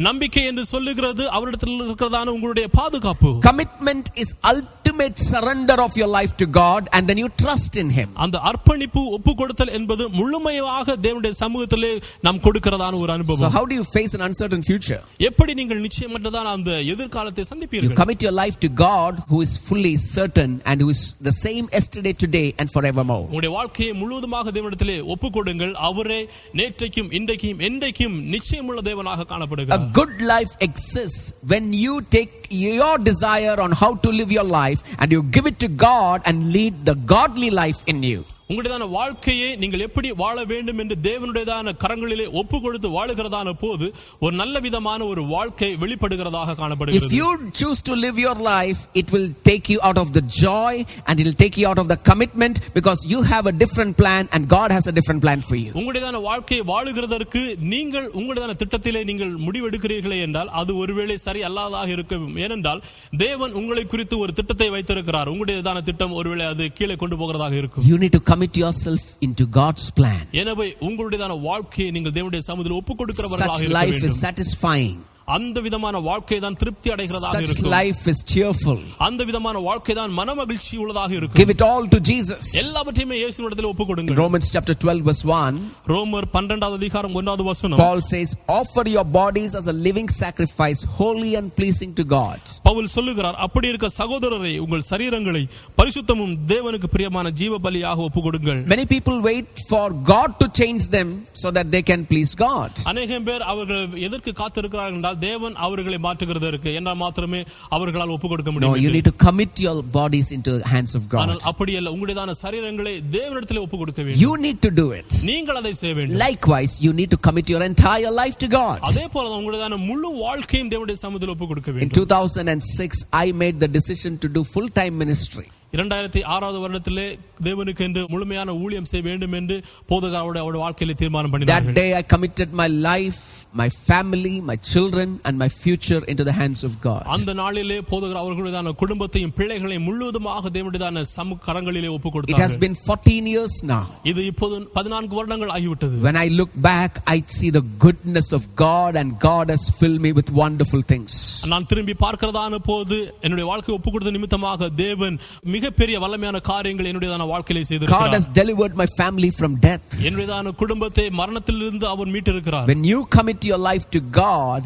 நம்பிக்கை என்று சொல்லுகிறது அவரிடத்தில் இருக்கிறதான உங்களுடைய பாதுகாப்பு. Commitment is ultimate surrender of your life to God and then you trust in Him. அந்த அர்ப்பணிப்பு ஒப்புக்கொடுத்தல் என்பது முழுமையாக தேவனுடைய சமூகத்திலே நாம் கொடுக்கிறதான ஒரு So அனுபவம். how do you face an uncertain future? எப்படி நீங்கள் நிச்சயமற்றதான அந்த எதிர்காலத்தை You சந்திப்பீர்கள்? commit your life to God who is fully certain and who is the same yesterday, today and forevermore. உங்களுடைய வாழ்க்கையை முழுவதுமாக தேவனிடத்திலே ஒப்புக்கொடுங்கள். அவரே நேற்றைக்கும் இன்றைக்கும் என்றைக்கும் நிச்சயமுள்ள தேவனாக காணப்படுகிறார். A good life exists when you take your desire on how to live your life and you give it to God and lead the godly life in you. உங்களுடையதான வாழ்க்கையை நீங்கள் எப்படி வாழ வேண்டும் என்று தேவனுடையதான கரங்களிலே ஒப்பு கொடுத்து வாழுகிறதான போது ஒரு நல்ல விதமான ஒரு வாழ்க்கை வெளிப்படுகிறதாக If காணப்படுகிறது. you choose to live your life, it will take you out of the joy and it will take you out of the commitment because you have a different plan and God has a different plan for you. உங்களுடையதான வாழ்க்கையை வாழுகிறதற்கு நீங்கள் உங்களுடையதான திட்டத்திலே நீங்கள் முடிவெடுக்கிறீர்களே என்றால் அது ஒருவேளை சரி அல்லாததாக இருக்கும். ஏனென்றால் தேவன் உங்களை குறித்து ஒரு திட்டத்தை வைத்திருக்கிறார். உங்களுடையதான திட்டம் ஒருவேளை அது கீழே கொண்டு போகிறதாக இருக்கும். You need to commit yourself into God's plan. எனவே உங்களுடையதான வாழ்க்கையை நீங்கள் தேவனுடைய சமூகத்தில் ஒப்புக் கொடுக்கிறவர்களாக Such இருக்க life is வேண்டும். satisfying. அந்த விதமான வாழ்க்கை தான் திருப்தி அடைகிறதாக Such இருக்கும். life is cheerful. அந்த விதமான வாழ்க்கை தான் மனமகிழ்ச்சி உள்ளதாக இருக்கும். Give it all to Jesus. எல்லாவற்றையுமே இயேசுவினிடத்தில் ஒப்புக் In கொடுங்கள். Romans chapter 12 verse 1, ரோமர் 12வது அதிகாரம் 1வது வசனம். Paul says, offer your bodies as a living sacrifice, holy and pleasing to God. Pavul சொல்லுகிறார், அப்படி இருக்க சகோதரரே உங்கள் சரீரங்களை பரிசுத்தமும் தேவனுக்கு பிரியமான ஜீவ பலியாக ஒப்புக் கொடுங்கள். Many people wait for God to change them so that they can please God. அநேகம் பேர் அவர்கள் எதற்கு காத்திருக்கிறார்கள் என்றால் என்றால் தேவன் அவர்களை மாற்றுகிறதற்கு என்றால் மாத்திரமே அவர்களால் ஒப்பு கொடுக்க No, முடியும். you need to commit your bodies into the hands of God. ஆனால் அப்படி அல்ல, உங்களுடையதான சரீரங்களை தேவனிடத்தில் ஒப்பு கொடுக்க வேண்டும். You need to do it. நீங்கள் அதை செய்ய வேண்டும். Likewise, you need to commit your entire life to God. அதே போல உங்களுடையதான முழு வாழ்க்கையும் தேவனுடைய சமூகத்தில் ஒப்பு கொடுக்க In வேண்டும். 2006, I made the decision to do full-time ministry. 2006 வருடத்திலே தேவனுக்கு என்று முழுமையான ஊழியம் செய்ய வேண்டும் என்று போதகர் அவருடைய வாழ்க்கையிலே தீர்மானம் பண்ணினார்கள். That day I committed my life, my family, my children and my future into the hands of God. அந்த நாளிலே போதகர் அவர்களுடையதான குடும்பத்தையும் பிள்ளைகளையும் முழுவதுமாக தேவனுடையதான கரங்களிலே ஒப்பு It கொடுத்தார்கள். has been 14 years now. இது இப்போது 14 வருடங்கள் ஆகிவிட்டது. When I look back, I see the goodness of God and God has filled me with wonderful things. நான் திரும்பி பார்க்கிறதான போது என்னுடைய வாழ்க்கை ஒப்பு கொடுத்த நிமித்தமாக தேவன் மிகப்பெரிய வல்லமையான காரியங்கள் என்னுடையதான வாழ்க்கையிலே God செய்திருக்கிறார். has delivered my family from death. என்னுடையதான குடும்பத்தை மரணத்திலிருந்து அவர் மீட்டிருக்கிறார். When you commit your life to God,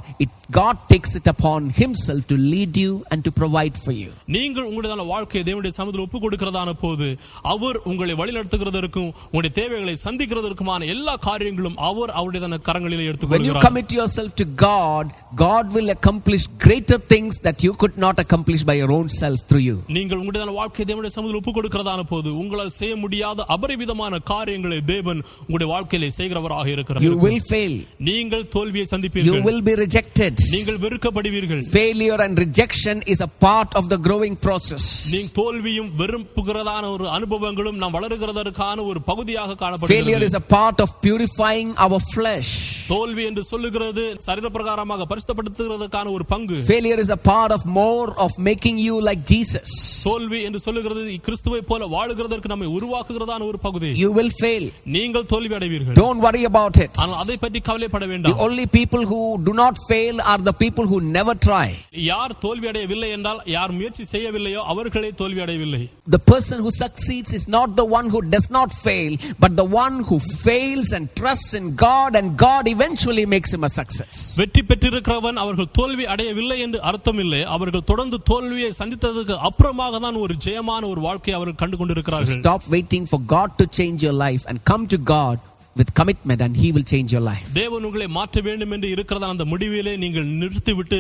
God takes it upon himself to lead you and to provide for you. நீங்கள் உங்களுடையதான வாழ்க்கையை தேவனுடைய சமூகத்தில் ஒப்பு கொடுக்கிறதான போது அவர் உங்களை வழிநடத்துகிறதற்கும் உங்களுடைய தேவைகளை சந்திக்கிறதற்குமான எல்லா காரியங்களும் அவர் அவருடையதான கரங்களிலே When you எடுத்துக்கொள்கிறார். commit yourself to God, God will accomplish greater things that you could not accomplish by your own self through you. நீங்கள் உங்களுடையதான வாழ்க்கையை தேவனுடைய சமூகத்தில் ஒப்பு கொடுக்கிறதான போது உங்களால் செய்ய முடியாத அபரிவிதமான காரியங்களை தேவன் உங்களுடைய வாழ்க்கையிலே செய்கிறவராக இருக்கிறார். You will fail. நீங்கள் தோல்வியை You சந்திப்பீர்கள். will be rejected. நீங்கள் வெறுக்கப்படுவீர்கள். Failure and rejection is a part of the growing process. நீங்கள் தோல்வியும் வெறுப்புகிறதான ஒரு அனுபவங்களும் நாம் வளருகிறதற்கான ஒரு பகுதியாக Failure காணப்படுகிறது. is a part of purifying our flesh. தோல்வி என்று சொல்லுகிறது சரீரப்பிரகாரமாக பரிசுத்தப்படுத்துகிறதுக்கான ஒரு பங்கு. Failure is a part of more of making you like Jesus. தோல்வி என்று சொல்லுகிறது கிறிஸ்துவை போல வாழுகிறதற்கு நம்மை உருவாக்குகிறதான ஒரு பகுதி. You will fail. நீங்கள் தோல்வி அடைவீர்கள். Don't worry about it. ஆனால் அதை பற்றி கவலைப்பட The வேண்டாம். only people who do not fail are the people who never try. யார் தோல்வி அடையவில்லை என்றால் யார் முயற்சி செய்யவில்லையோ அவர்களே தோல்வி அடையவில்லை. The person who succeeds is not the one who does not fail, but the one who fails and trusts in God, and God eventually makes him a success. வெற்றி பெற்றிருக்கிறவன் அவர்கள் தோல்வி அடையவில்லை என்று அர்த்தம் இல்லை. அவர்கள் தொடர்ந்து தோல்வியை சந்தித்ததுக்கு அப்புறமாக தான் ஒரு ஜெயமான ஒரு வாழ்க்கையை அவர்கள் கண்டு கொண்டிருக்கிறார்கள். Stop waiting for God to change your life and come to God with commitment, and he will change your life. தேவன் உங்களை மாற்ற வேண்டும் என்று இருக்கிறதான அந்த முடிவிலே நீங்கள் நிறுத்திவிட்டு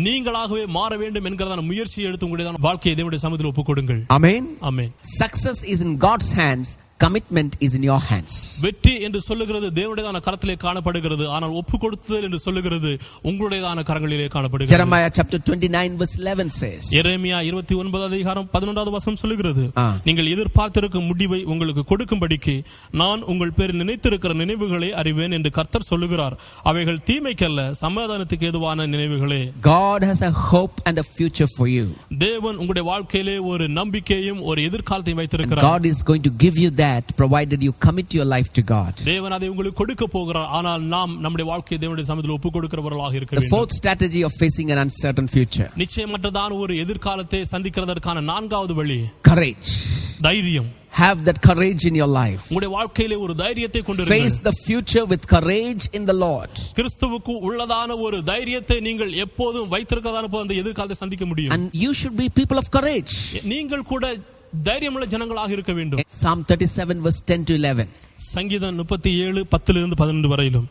நீங்களாகவே மாற வேண்டும் என்கிறதான முயற்சியை எடுத்து உங்களுடைய வாழ்க்கையை தேவனுடைய சமூகத்தில் ஒப்புக் கொடுங்கள். Amen. Amen. Success is in God's hands. Commitment is in your hands. வெற்றி என்று சொல்லுகிறது தேவனுடையதான கரத்திலே காணப்படுகிறது. ஆனால் ஒப்பு கொடுத்தல் என்று சொல்லுகிறது உங்களுடையதான கரங்களிலே காணப்படுகிறது. Jeremiah chapter 29 verse 11 says. எரேமியா 29 அதிகாரம் 11வது வசனம் சொல்லுகிறது, நீங்கள் எதிர்பார்த்திருக்கும் முடிவை உங்களுக்கு கொடுக்கும்படிக்கு நான் உங்கள் பேரில் நினைத்திருக்கிற நினைவுகளை அறிவேன் என்று கர்த்தர் சொல்லுகிறார். அவைகள் தீமைக்கல்ல சமாதானத்துக்கு ஏதுவான நினைவுகளே. God has a hope and a future for you. தேவன் உங்களுடைய வாழ்க்கையிலே ஒரு நம்பிக்கையும் ஒரு எதிர்காலத்தையும் வைத்திருக்கிறார். God is going to give you that provided you commit your life to God. தேவன் அதை உங்களுக்கு கொடுக்க போகிறார். ஆனால் நாம் நம்முடைய வாழ்க்கையை தேவனுடைய சமூகத்தில் ஒப்புக் கொடுக்கிறவர்களாக இருக்க The வேண்டும். fourth strategy of facing an uncertain future. நிச்சயமற்றதான ஒரு எதிர்காலத்தை சந்திக்கிறதற்கான நான்காவது வழி Courage. தைரியம். Have that courage in your life. உங்களுடைய வாழ்க்கையிலே ஒரு தைரியத்தை Face கொண்டிருங்கள். the future with courage in the Lord. கிறிஸ்துவுக்கு உள்ளதான ஒரு தைரியத்தை நீங்கள் எப்போதும் வைத்திருக்கிறதான போது அந்த எதிர்காலத்தை சந்திக்க முடியும். And you should be people of courage. நீங்கள் கூட தைரியமுள்ள ஜனங்களாக இருக்க வேண்டும். Psalm 37 verse 10 to 11. சங்கீதம் 37 10 12 வரையிலும்,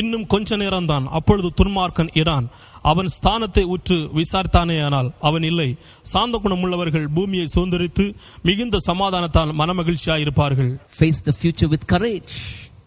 இன்னும் கொஞ்ச நேரம்தான், அப்பொழுது துன்மார்க்கன் இரான், அவன் ஸ்தானத்தை உற்று விசாரித்தானேயானால் அவன் இல்லை. சாந்த குணமுள்ளவர்கள் பூமியை சுதந்தரித்து மிகுந்த சமாதானத்தால் மனமகிழ்ச்சியாய் இருப்பார்கள். Face the future with courage.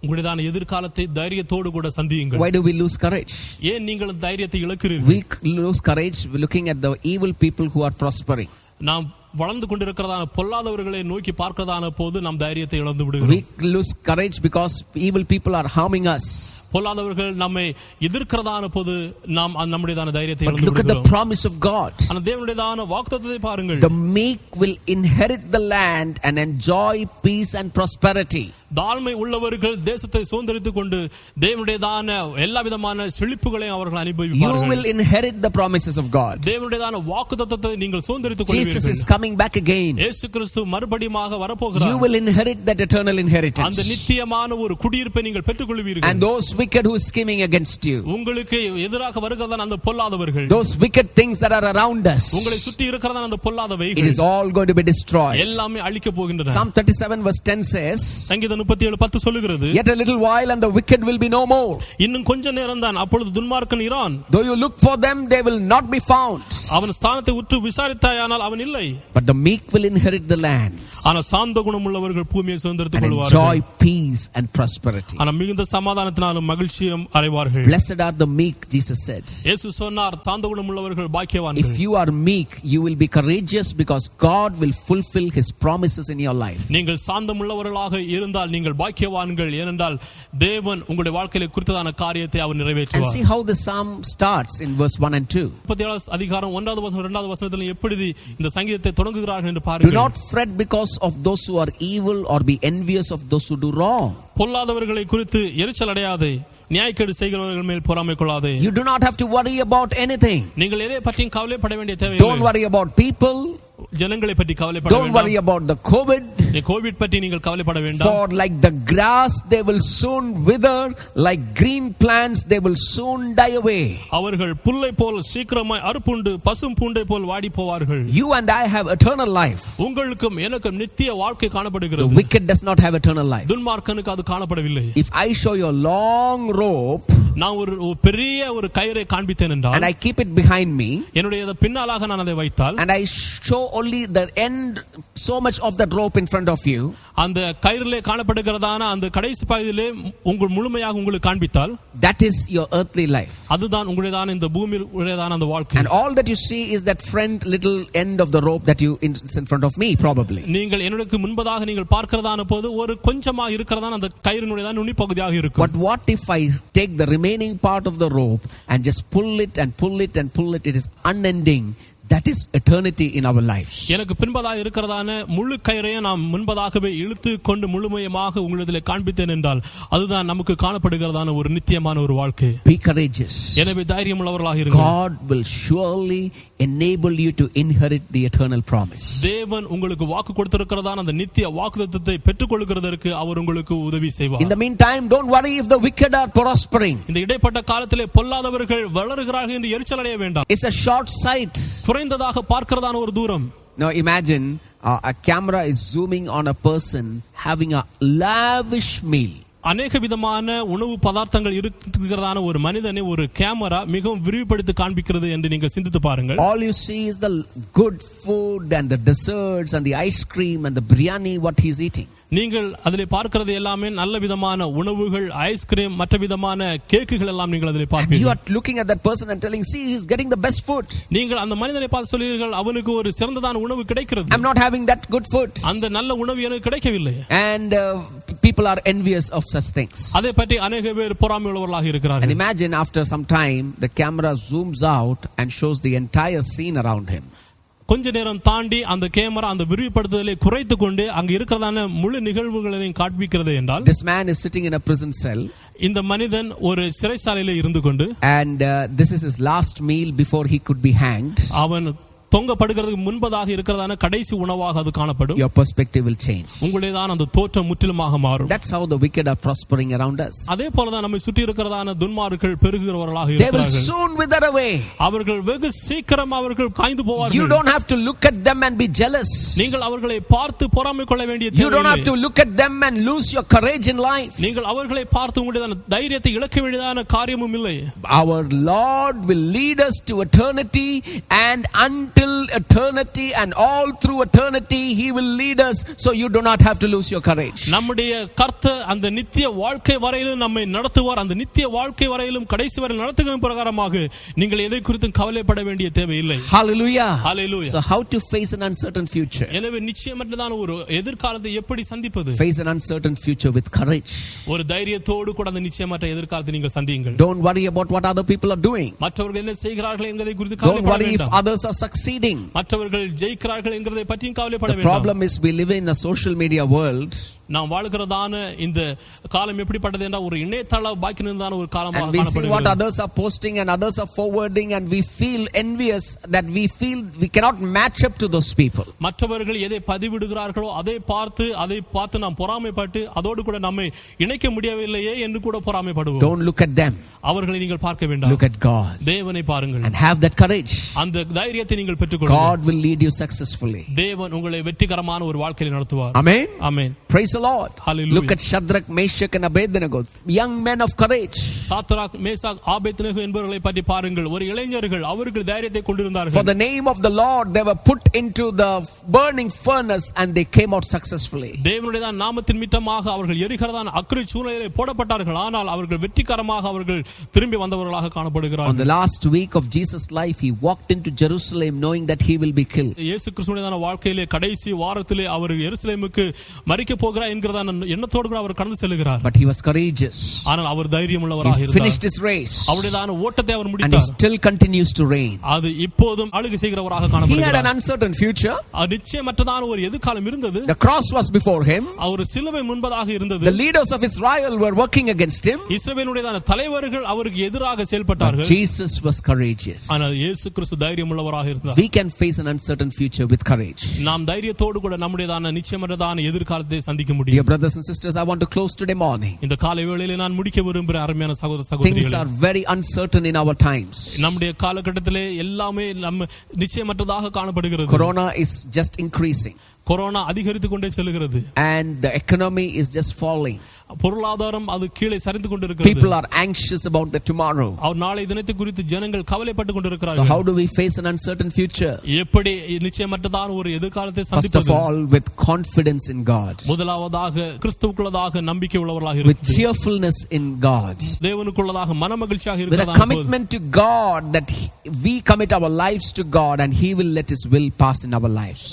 உங்களுடையதான எதிர்காலத்தை தைரியத்தோடு கூட சந்தியுங்கள். Why do we lose courage? ஏன் நீங்கள் தைரியத்தை இழக்கிறீர்கள்? We lose courage looking at the evil people who are prospering. நாம் வளர்ந்து கொண்டிருக்கிறதான பொல்லாதவர்களை நோக்கி பார்க்கிறதான போது நாம் தைரியத்தை இழந்து விடுகிறோம். We lose courage because evil people are harming us. பொல்லாதவர்கள் நம்மை எதிர்க்கிறதான போது நாம் நம்முடையதான தைரியத்தை But இழந்து look at the விடுகிறோம். promise of God. ஆனால் தேவனுடையதான வாக்குத்தத்தத்தை பாருங்கள். The meek will inherit the land and enjoy peace and prosperity. தாழ்மை உள்ளவர்கள் தேசத்தை சுதந்தரித்துக் கொண்டு தேவனுடையதான எல்லா விதமான செழிப்புகளையும் அவர்கள் You அனுபவிப்பார்கள். will inherit the promises of God. தேவனுடையதான வாக்குத்தத்தத்தை நீங்கள் சுதந்தரித்துக் Jesus is கொள்வீர்கள். coming back again. இயேசு கிறிஸ்து மறுபடியுமாக You வரப்போகிறார். will inherit that eternal அந்த inheritance. நித்தியமான ஒரு குடியிருப்பை நீங்கள் பெற்றுக்கொள்வீர்கள். And those wicked who is scheming against you, உங்களுக்கு எதிராக வருகிறதான அந்த பொல்லாதவர்கள், those wicked things that are around us, உங்களை சுற்றி இருக்கிறதான அந்த it பொல்லாதவைகள் is all going to be destroyed. எல்லாமே அழிக்க போகின்றன. Psalm 37 verse 10 says, சங்கீதம் 37:10 சொல்லுகிறது, yet a little while and the wicked will be no more. இன்னும் கொஞ்ச நேரம் தான், அப்பொழுது துன்மார்க்கன் Iran. Though you look for them, they will not be found. அவன் ஸ்தானத்தை உற்று விசாரித்தாயானால் அவன் இல்லை. But the meek will inherit the land ஆனா சாந்த குணமுள்ளவர்கள் பூமியை சுதந்தரித்துக் and கொள்வார்கள். enjoy peace and prosperity. ஆனா மிகுந்த சமாதானத்தினாலும் மகிழ்ச்சியும் அடைவார்கள். Blessed are the meek, Jesus said. இயேசு சொன்னார், சாந்த குணமுள்ளவர்கள் பாக்கியவான்கள். If you are meek, you will be courageous because God will fulfill his promises in your life. நீங்கள் சாந்தமுள்ளவர்களாக இருந்தால் நீங்கள் பாக்கியவான்கள், ஏனென்றால் தேவன் உங்களுடைய வாழ்க்கையில குறித்ததான காரியத்தை அவர் And நிறைவேற்றுவார். see how the psalm starts in verse 1 and 2. 37 அதிகாரம் 1வது வசனம் 2வது வசனத்தில் எப்படி இந்த சங்கீதத்தை தொடங்குகிறார்கள் என்று Do பாருங்கள். not fret because of those who are evil or be envious of those who do wrong. பொல்லாதவர்களை குறித்து எரிச்சல் அடையாதே, நியாயக்கேடு செய்கிறவர்கள் மேல் பொறாமை கொள்ளாதே. You do not have to worry about anything. நீங்கள் எதை பற்றியும் கவலைப்பட வேண்டிய தேவையில்லை. Don't worry about people. ஜனங்களை பற்றி கவலைப்பட Don't worry வேண்டாம். about the COVID. கோவிட் பற்றி நீங்கள் கவலைப்பட வேண்டாம். For like the grass they will soon wither, like green plants they will soon die away. அவர்கள் புல்லை போல் சீக்கிரமாய் அறுப்புண்டு பசும் பூண்டை போல் வாடி போவார்கள். You and I have eternal life. உங்களுக்கும் எனக்கும் நித்திய வாழ்க்கை The காணப்படுகிறது. wicked does not have eternal life. துன்மார்க்கனுக்கு அது காணப்படவில்லை. If I show you a long rope நான் ஒரு பெரிய ஒரு கயிறை காண்பித்தேன் என்றால், and I keep it behind me, என்னுடைய பின்னாலாக நான் அதை வைத்தால், and I show only the end, so much of that rope in front of you, அந்த கயிறிலே காணப்படுகிறதான அந்த கடைசி பகுதியிலே உங்கள் முழுமையாக உங்களுக்கு காண்பித்தால், that is your earthly life. அதுதான் உங்களுடையதான இந்த பூமியில் உடையதான அந்த வாழ்க்கை. And all that you see is that front little end of the rope that you is in front of me probably. நீங்கள் என்னுடைய முன்பதாக நீங்கள் பார்க்கிறதான போது ஒரு கொஞ்சமா இருக்கிறதான அந்த கயிறினுடையதான நுனி பகுதியாக இருக்கும். But what if I take the remaining part of the rope and just pull it and pull it and pull it? It is unending. That is eternity in our lives. எனக்கு பின்பதாக இருக்கிறதான முழு கயிறையை நாம் முன்பதாகவே இழுத்து கொண்டு முழுமையாக உங்களிடத்தில் காண்பித்தேன் என்றால், அதுதான் நமக்கு காணப்படுகிறதான ஒரு நித்தியமான ஒரு வாழ்க்கை. Be courageous. எனவே தைரியம் உள்ளவர்களாக இருங்கள். God will surely enable you to inherit the eternal promise. தேவன் உங்களுக்கு வாக்கு கொடுத்திருக்கிறதான அந்த நித்திய வாக்குத்தத்தத்தை பெற்றுக்கொள்கிறதற்கு அவர் உங்களுக்கு உதவி செய்வார். In the meantime, don't worry if the wicked are prospering. இந்த இடைப்பட்ட காலத்திலே பொல்லாதவர்கள் வளருகிறார்கள் என்று எரிச்சல் அடைய வேண்டாம். It's a short sight. குறைந்ததாக பார்க்கிறதான ஒரு தூரம். Now imagine a camera is zooming on a person having a lavish meal. அநேக விதமான உணவு பதார்த்தங்கள் இருக்கிறதான ஒரு மனிதனை ஒரு கேமரா மிகவும் விரிவுபடுத்தி காண்பிக்கிறது என்று நீங்கள் சிந்தித்து பாருங்கள். All you see is the good food and the desserts and the ice cream and the biryani what he is eating. நீங்கள் அதிலே பார்க்கிறது எல்லாமே நல்ல விதமான உணவுகள், ஐஸ்கிரீம், மற்ற விதமான கேக்குகள் எல்லாம் நீங்கள் அதிலே And you பார்ப்பீர்கள். are looking at that person and telling, see, he is getting the best food. நீங்கள் அந்த மனிதனை பார்த்து சொல்லுவீர்கள், அவனுக்கு ஒரு சிறந்ததான உணவு கிடைக்கிறது. I'm not having that good food. அந்த நல்ல உணவு எனக்கு கிடைக்கவில்லை. And people are envious of such things. அதை பற்றி அநேக பேர் பொறாமை உள்ளவர்களாக And இருக்கிறார்கள். imagine after some time the camera zooms out and shows the entire scene around him. கொஞ்ச நேரம் தாண்டி அந்த கேமரா அந்த விரிவுபடுத்துதலை குறைத்து கொண்டு அங்க இருக்கிறதான முழு நிகழ்வுகளையும் காண்பிக்கிறது என்றால், This man is sitting in a prison cell. இந்த மனிதன் ஒரு சிறைச்சாலையில இருந்து கொண்டு, And this is his last meal before he could be hanged. அவன் தொங்கப்படுகிறதுக்கு முன்பதாக இருக்கிறதான கடைசி உணவாக அது காணப்படும். Your perspective will change. உங்களுடையதான அந்த தோற்றம் முற்றிலுமாக மாறும். That's how the wicked are prospering around us. அதே போலதான் நம்மை சுற்றி இருக்கிறதான துன்மார்கள் பெருகுகிறவர்களாக They will இருக்கிறார்கள். soon wither away. அவர்கள் வெகு சீக்கிரம் அவர்கள் காய்ந்து You போவார்கள். don't have to look at them and be jealous. நீங்கள் அவர்களை பார்த்து பொறாமை கொள்ள வேண்டிய You don't have தேவையில்லை. to look at them and lose your courage in life. நீங்கள் அவர்களை பார்த்து உங்களுடைய தைரியத்தை இழக்க வேண்டியதான காரியமும் இல்லை. Our Lord will lead us to eternity, and until eternity and all through eternity he will lead us, so you do not have to lose your courage. நம்முடைய கர்த்தர் அந்த நித்திய வாழ்க்கை வரையிலும் நம்மை நடத்துவார். அந்த நித்திய வாழ்க்கை வரையிலும் கடைசி வரை நடத்துகிற பிரகாரமாக நீங்கள் எதை குறித்தும் கவலைப்பட வேண்டிய தேவையில்லை. Hallelujah. Hallelujah. So how to face an uncertain future? எனவே நிச்சயமற்றதான ஒரு எதிர்காலத்தை எப்படி சந்திப்பது? Face an uncertain future with courage. ஒரு தைரியத்தோடு கூட அந்த நிச்சயமற்ற எதிர்காலத்தை நீங்கள் சந்தியுங்கள். Don't worry about what other people are doing. மற்றவர்கள் என்ன செய்கிறார்கள் என்பதை குறித்து Don't கவலைப்பட worry if வேண்டாம். others are succeeding. மற்றவர்கள் ஜெயிக்கிறார்கள் என்கிறதை பற்றியும் கவலைப்பட The வேண்டாம். problem is we live in a social media world. நாம் வாழ்கிறதான இந்த காலம் எப்படிப்பட்டது என்றால் ஒரு இணையதள பாக்கினதான ஒரு காலமாக And we see what காணப்படுகிறது. others are posting and others are forwarding, and we feel envious that we feel we cannot match up to those people. மற்றவர்கள் எதை பதிவிடுகிறார்களோ அதை பார்த்து நாம் பொறாமைப்பட்டு அதோடு கூட நம்மை இணைக்க முடியவில்லையே என்று கூட பொறாமைப்படுவோம். Don't look at them. அவர்களை நீங்கள் பார்க்க வேண்டாம். Look at God தேவனை பாருங்கள். and have that courage. அந்த தைரியத்தை நீங்கள் பெற்றுக்கொள்ளுங்கள். God will lead you successfully. தேவன் உங்களை வெற்றிகரமான ஒரு வாழ்க்கையை நடத்துவார். Amen. Amen. Praise the the Lord. Hallelujah. Look at Shadrach, Meshach and Abednego, young men of courage. சாத்ராக் மேசாக் ஆபேத்நேகோ என்பவர்களை பற்றி பாருங்கள். ஒரு இளைஞர்கள், அவர்கள் தைரியத்தை For கொண்டிருந்தார்கள். the name of the Lord they were put into the burning furnace and they came out successfully. தேவனுடைய நாமத்தின் நிமித்தமாக அவர்கள் எரிகிறதான அக்கினி சூளையிலே போடப்பட்டார்கள். ஆனால் அவர்கள் வெற்றிகரமாக அவர்கள் திரும்பி வந்தவர்களாக On காணப்படுகிறார்கள். the last week of Jesus' life, he walked into Jerusalem knowing that he will be killed. இயேசு கிறிஸ்துவின் வாழ்க்கையிலே கடைசி வாரத்திலே அவர் எருசலேமுக்கு மரிக்க போகிறார் என்கிறதான எண்ணத்தோடு கூட அவர் கடந்து செல்கிறார். But he was courageous. ஆனால் அவர் தைரியம் உள்ளவராக He இருந்தார். finished his race. அவருடையதான ஓட்டத்தை அவர் And he முடித்தார். still continues to reign. அது இப்போதும் ஆளுகை செய்கிறவராக He had an காணப்படுகிறார். uncertain future. அது நிச்சயமற்றதான ஒரு எதிர்காலம் இருந்தது. The cross was before him. அவர் சிலுவை முன்பதாக இருந்தது. The leaders of Israel were working against him. இஸ்ரவேலுடையதான தலைவர்கள் அவருக்கு எதிராக But செயல்பட்டார்கள். Jesus was courageous. ஆனால் இயேசு கிறிஸ்து தைரியம் உள்ளவராக இருந்தார். We can face an uncertain future with courage. நாம் தைரியத்தோடு கூட நம்முடையதான நிச்சயமற்றதான எதிர்காலத்தை சந்திக்க Dear முடியும். brothers and sisters, I want to close today morning. இந்த காலை வேளையிலே நான் முடிக்க விரும்புகிற அருமையான சகோதர Things சகோதரிகளே, are very uncertain in our times. நம்முடைய காலகட்டத்திலே எல்லாமே நம்ம நிச்சயமற்றதாக காணப்படுகிறது. Corona is just increasing corona அதிகரித்து கொண்டே செல்கிறது. and the economy is just falling. பொருளாதாரம் அது கீழே சரிந்து கொண்டிருக்கிறது. People are anxious about the tomorrow. அவர் நாளை தினத்தை குறித்து ஜனங்கள் கவலைப்பட்டு So கொண்டிருக்கிறார்கள். how do we face an uncertain future? எப்படி நிச்சயமற்றதான ஒரு எதிர்காலத்தை First of சந்திப்பது? all, with confidence in God, முதலாவதாக கிறிஸ்துவுக்குள்ளதாக நம்பிக்கை உள்ளவர்களாக with இருந்து cheerfulness in God, தேவனுக்குள்ளதாக மனமகிழ்ச்சியாக with a இருக்கிறதான commitment to God that we commit our lives to God and He will let His will pass in our lives.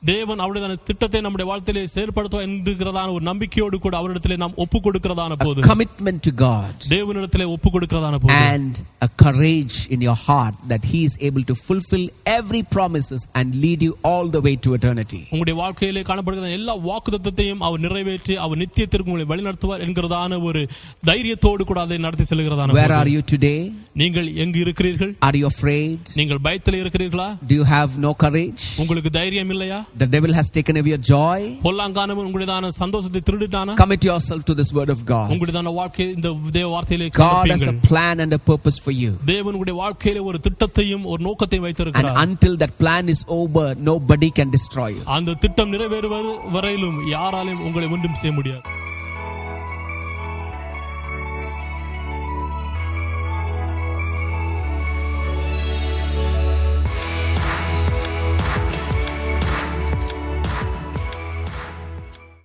தேவன் அவருடைய திட்டத்தை நம்முடைய வாழ்க்கையிலே செயல்படுத்துவார் என்கிறதான ஒரு நம்பிக்கையோடு கூட அவரிடத்திலே நாம் ஒப்பு கொடுக்கிறதான போது, A commitment to God தேவனிடத்திலே ஒப்பு கொடுக்கிறதான போது, and a courage in your heart that He is able to fulfill every promises and lead you all the way to eternity. உங்களுடைய வாழ்க்கையிலே காணப்படுகிற எல்லா வாக்குத்தத்தத்தையும் அவர் நிறைவேற்றி அவர் நித்தியத்திற்கு உங்களை வழிநடத்துவார் என்கிறதான ஒரு தைரியத்தோடு கூட அதை நடத்தி செல்கிறதான Where போது, are you today? நீங்கள் எங்கு இருக்கிறீர்கள்? Are you afraid? நீங்கள் பயத்தில் இருக்கிறீர்களா? Do you have no courage? உங்களுக்கு தைரியம் இல்லையா? The devil has taken away your joy. பொல்லாங்கானவன் உங்களுடையதான சந்தோஷத்தை திருடிட்டானா? Commit yourself to this word of God. உங்களுடையதான வாழ்க்கை இந்த தேவ வார்த்தையிலே God has a சமர்ப்பியுங்கள். plan and a purpose for you. தேவன் உங்களுடைய வாழ்க்கையிலே ஒரு திட்டத்தையும் ஒரு நோக்கத்தையும் And வைத்திருக்கிறார். until that plan is over, nobody can destroy you. அந்த திட்டம் நிறைவேறும் வரையிலும் யாராலும் உங்களை ஒன்றும் செய்ய முடியாது.